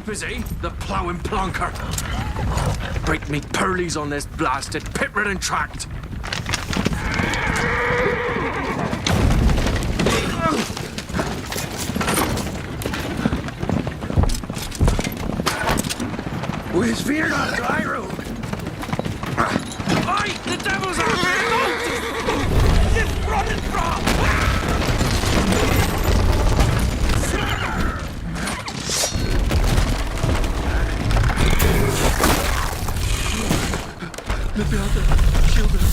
sheep, is he? The ploughing plonker. Break me pearlies on this blasted pit-ridden tract. With fear not to Iroh. Oi! The devil's out there! Just running from! The brother, shield us.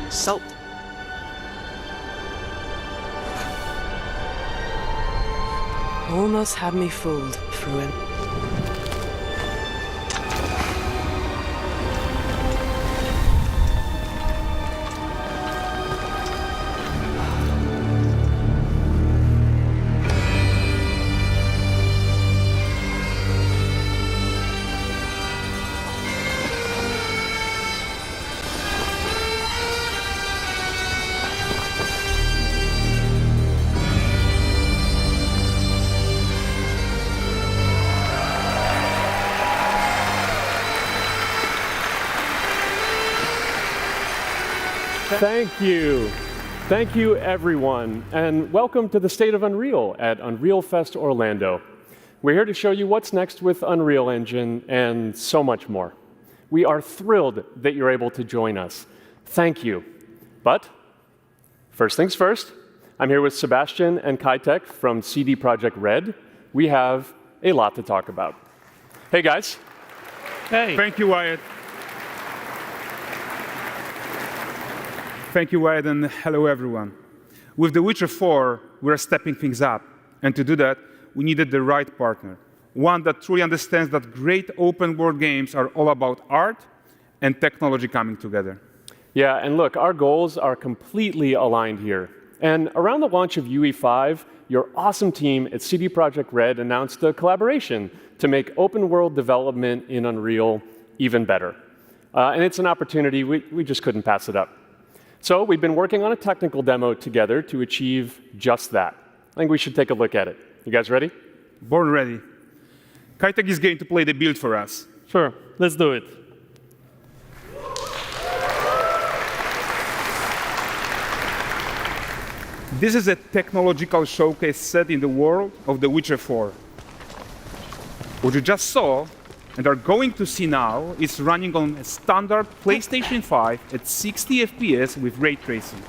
Salt. Almost had me fooled, Fruin. Thank you. Thank you, everyone, and welcome to the State of Unreal at Unreal Fest Orlando. We're here to show you what's next with Unreal Engine and so much more. We are thrilled that you're able to join us. Thank you. But first things first, I'm here with Sebastian and Kaitek from CD Projekt Red. We have a lot to talk about. Hey, guys. Hey. Thank you, Wyatt. Thank you, Wyatt, and hello, everyone. With The Witcher 4, we're stepping things up. And to do that, we needed the right partner, one that truly understands that great open-world games are all about art and technology coming together. Yeah, and look, our goals are completely aligned here. And around the launch of UE5, your awesome team at CD Projekt Red announced a collaboration to make open-world development in Unreal even better. And it's an opportunity, we just couldn't pass it up. So we've been working on a technical demo together to achieve just that. I think we should take a look at it. You guys ready? Born ready. Kaitek is going to play the build for us. Sure, let's do it. This is a technological showcase set in the world of The Witcher 4. What you just saw and are going to see now is running on a standard PlayStation 5 at 60 FPS with ray tracing.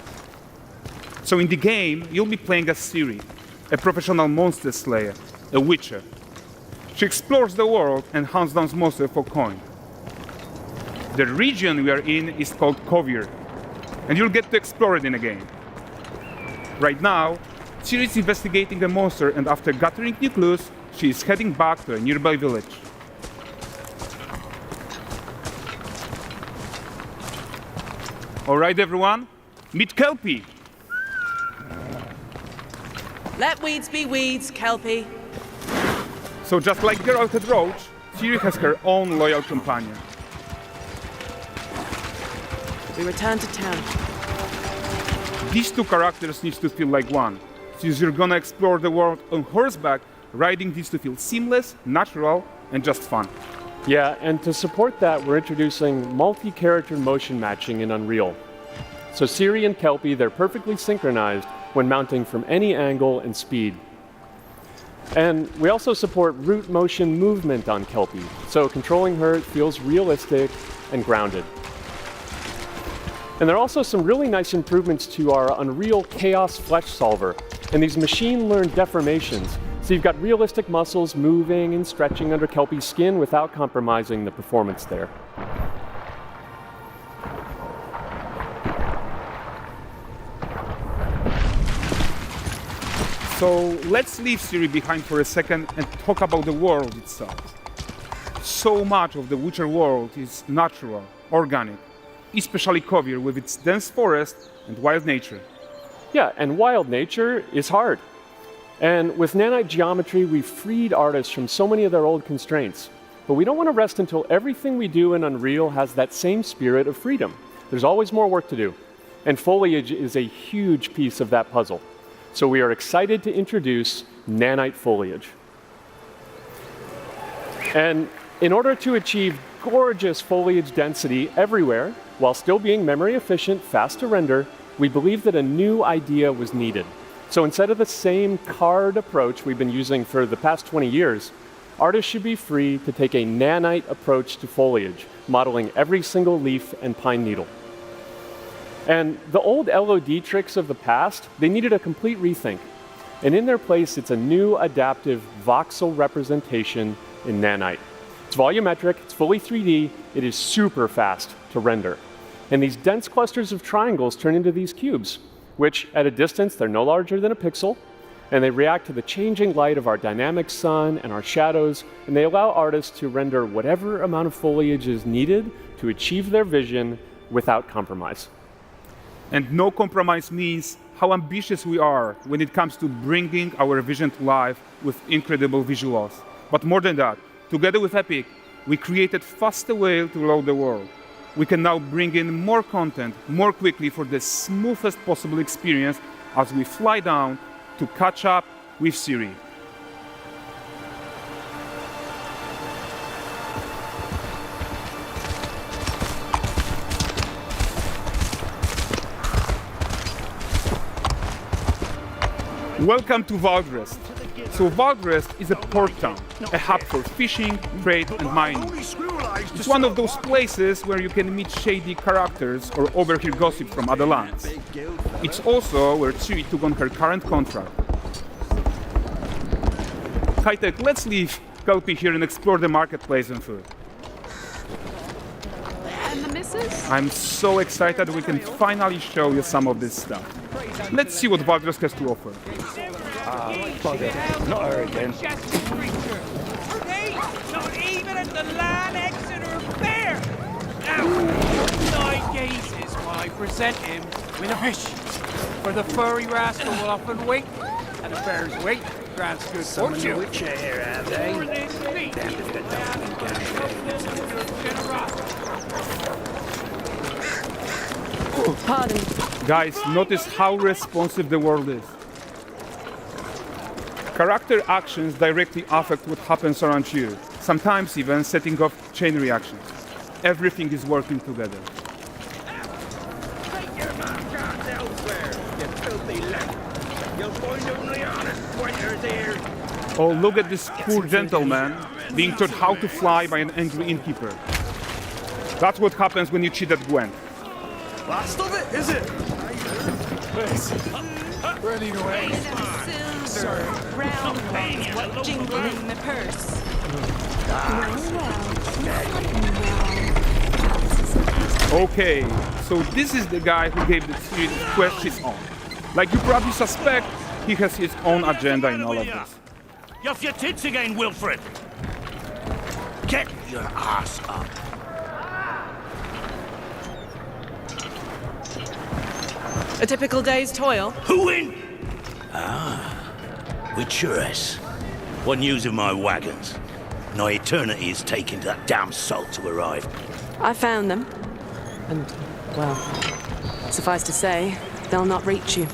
So in the game, you'll be playing as Ciri, a professional monster slayer, a witcher. She explores the world and hunts down monsters for coin. The region we are in is called Kovir, and you'll get to explore it in a game. Right now, Ciri is investigating a monster, and after gathering new clues, she is heading back to a nearby village. All right, everyone, meet Kelpie. Let weeds be weeds, Kelpie. So just like Geralt had Roach, Ciri has her own loyal companion. We return to town. These two characters need to feel like one. Since you're gonna explore the world on horseback, riding needs to feel seamless, natural, and just fun. Yeah, and to support that, we're introducing multi-character motion matching in Unreal. So Ciri and Kelpie, they're perfectly synchronized when mounting from any angle and speed. And we also support root motion movement on Kelpie, so controlling her feels realistic and grounded. And there are also some really nice improvements to our Unreal Chaos Flesh Solver and these machine-learned deformations. So you've got realistic muscles moving and stretching under Kelpie's skin without compromising the performance there. So let's leave Siri behind for a second and talk about the world itself. So much of the Witcher world is natural, organic, especially Kovir with its dense forest and wild nature. Yeah, and wild nature is hard. And with nanite geometry, we've freed artists from so many of their old constraints. But we don't want to rest until everything we do in Unreal has that same spirit of freedom. There's always more work to do. And foliage is a huge piece of that puzzle. So we are excited to introduce Nanite Foliage. And in order to achieve gorgeous foliage density everywhere, while still being memory efficient, fast to render, we believe that a new idea was needed. So instead of the same card approach we've been using for the past 20 years, artists should be free to take a nanite approach to foliage, modeling every single leaf and pine needle. And the old LOD tricks of the past, they needed a complete rethink. And in their place, it's a new adaptive voxel representation in nanite. It's volumetric, it's fully 3D, it is super fast to render. And these dense clusters of triangles turn into these cubes, which at a distance, they're no larger than a pixel, and they react to the changing light of our dynamic sun and our shadows, and they allow artists to render whatever amount of foliage is needed to achieve their vision without compromise. And no compromise means how ambitious we are when it comes to bringing our vision to life with incredible visuals. But more than that, together with Epic, we created faster way to load the world. We can now bring in more content more quickly for the smoothest possible experience as we fly down to catch up with Siri. Welcome to Valdrest. So Valdrest is a port town, a hub for fishing, trade and mining. It's one of those places where you can meet shady characters or overhear gossip from other lands. It's also where Ciri took on her current contract. High-tech, let's leave Kelpie here and explore the marketplace and food. And the missus? I'm so excited we can finally show you some of this stuff. Let's see what Valdrest has to offer. Not her again. Hey, not even at the Land Exeter Fair! Now, 9 gazes while I present him with a fish. For the furry rascal will often wink, and a bear's weight grants good fortune. Which here, have they? For this feat, Pardon. Guys, notice how responsive the world is. Character actions directly affect what happens around you, sometimes even setting off chain reactions. Everything is working together. Take your mouth guards elsewhere, you filthy lamp. You'll find only honest pointers here. Oh, look at this poor gentleman being taught how to fly by an angry innkeeper. That's what happens when you cheat at Gwent. Last of it, is it? Ready to wait. Silver, round ones, what jingle in the purse. Okay, so this is the guy who gave the series quest his own. Like you probably suspect, he has his own agenda in all of this. You're off your tits again, Wilfred. Get your ass up. A typical day's toil. Who in? Witcheress. What news of my wagons? No eternity is taking that damn salt to arrive. I found them. And, well, suffice to say, they'll not reach you.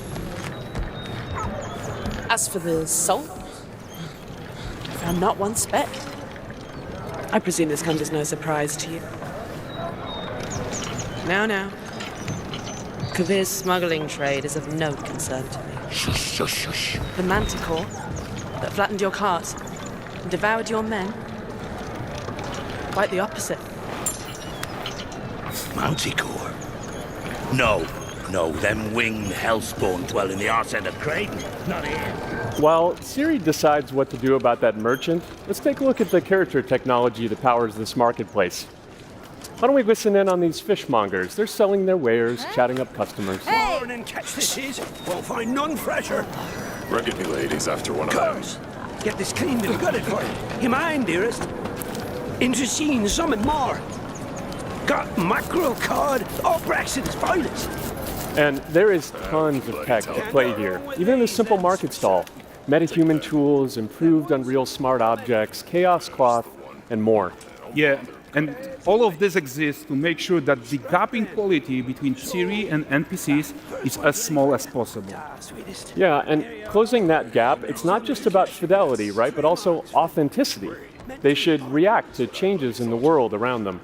As for the salt, I found not one speck. I presume this comes as no surprise to you. Now. Kovir's smuggling trade is of no concern to me. Shush, shush, shush. The Manticore, that flattened your cars and devoured your men. Quite the opposite. Manticore? No, them winged hellspawn dwell in the arse end of Creighton, not here. While Siri decides what to do about that merchant, let's take a look at the character technology that powers this marketplace. Why don't we listen in on these fishmongers? They're selling their wares, chatting up customers. Morning, catch this is. Won't find none fresher. Rugged me ladies after one of them. Course. Get this cleaned and gutted for you. You mind, dearest? Into seeing something more. Got mackerel, cod, all Braxton's finest. And there is tons of tech to play here, even in this simple market stall. Metahuman tools, improved Unreal smart objects, chaos cloth, and more. Yeah, and all of this exists to make sure that the gap in quality between Siri and NPCs is as small as possible. Yeah, and closing that gap, it's not just about fidelity, right, but also authenticity. They should react to changes in the world around them.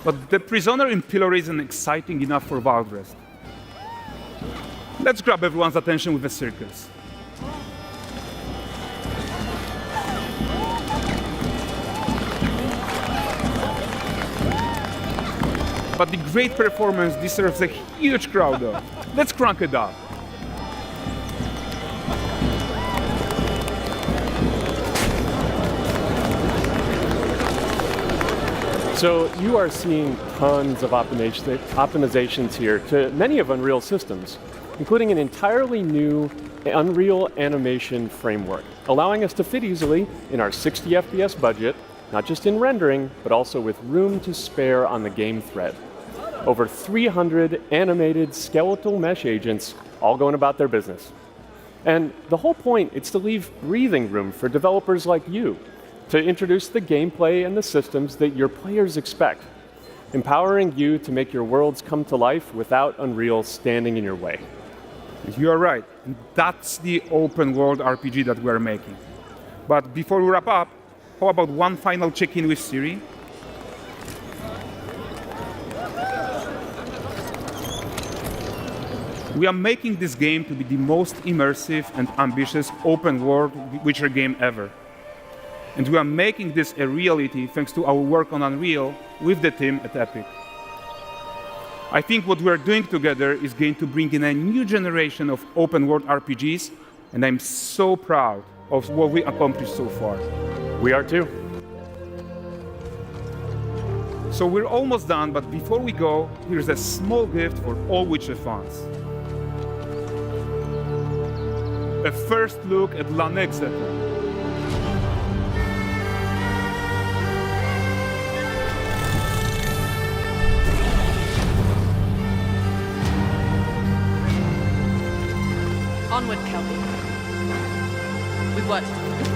But the prisoner in pillory isn't exciting enough for Valdrest. Let's grab everyone's attention with a circus. But the great performance deserves a huge crowd though. Let's crank it up. So you are seeing tons of optimizations here to many of Unreal's systems, including an entirely new Unreal animation framework, allowing us to fit easily in our 60 FPS budget, not just in rendering, but also with room to spare on the game thread. Over 300 animated skeletal mesh agents all going about their business. And the whole point is to leave breathing room for developers like you to introduce the gameplay and the systems that your players expect, empowering you to make your worlds come to life without Unreal standing in your way. You are right. And that's the open world RPG that we're making. But before we wrap up, how about one final check-in with Siri? We are making this game to be the most immersive and ambitious open world Witcher game ever. And we are making this a reality thanks to our work on Unreal with the team at Epic. I think what we're doing together is going to bring in a new generation of open world RPGs, and I'm so proud of what we accomplished so far. We are too. So we're almost done, but before we go, here's a small gift for all Witcher fans. A first look at Lanexeter. Onward, Kelby. We've worked.